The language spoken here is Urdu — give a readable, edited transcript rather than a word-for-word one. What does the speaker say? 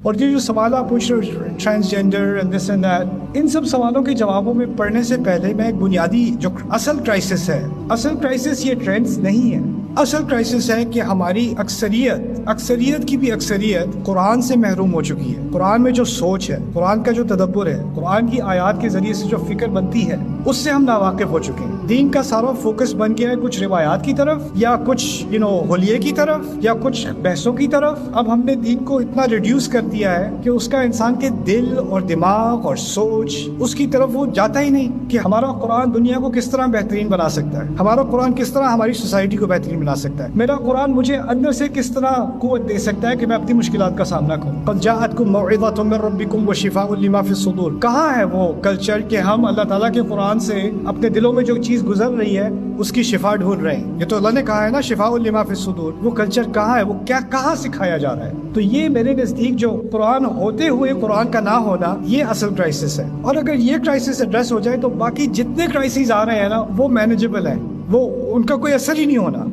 اور یہ جو سوال آپ پوچھ رہے ہو transgender and this and that, ان سب سوالوں کے جوابوں میں پڑھنے سے پہلے میں ایک بنیادی جو اصل کرائسس ہے، اصل کرائسس یہ ٹرینڈز نہیں ہے، اصل کرائسس ہے کہ ہماری اکثریت کی بھی اکثریت قرآن سے محروم ہو چکی ہے۔ قرآن میں جو سوچ ہے، قرآن کا جو تدبر ہے، قرآن کی آیات کے ذریعے سے جو فکر بنتی ہے، اس سے ہم ناواقف ہو چکے ہیں۔ دین کا سارا فوکس بن گیا ہے کچھ روایات کی طرف، یا کچھ حلیے کی طرف، یا کچھ بحثوں کی طرف۔ اب ہم نے دین کو اتنا ریڈیوس کر دیا ہے کہ اس کا انسان کے دل اور دماغ اور سوچ اس کی طرف وہ جاتا ہی نہیں کہ ہمارا قرآن دنیا کو کس طرح بہترین بنا سکتا ہے، ہمارا قرآن کس طرح ہماری سوسائٹی کو بہترین بنا سکتا ہے، میرا قرآن مجھے اندر سے کس طرح قوت دے سکتا ہے کہ میں اپنی مشکلات کا سامنا کروں۔ قد جاءتکم موعظۃ من ربکم وشفاء لما فی الصدور۔ کہاں ہے وہ کلچر کہ ہم اللہ تعالیٰ کے قرآن سے اپنے دلوں میں جو چیز گزر رہی ہے اس کی شفا ڈھونڈ رہے ہیں؟ یہ تو اللہ نے کہا ہے نا، شفاء لما فی الصدور۔ وہ کلچر کہاں ہے؟ وہ کہاں سکھایا جا رہا ہے؟ تو یہ میرے نزدیک جو قرآن ہوتے ہوئے قرآن کا نہ ہونا، یہ اصل کرائسس ہے۔ اور اگر یہ کرائسس ایڈریس ہو جائے تو باقی جتنے کرائسس آ رہے ہیں نا، وہ مینیجبل ہیں، وہ ان کا کوئی اثر ہی نہیں ہونا۔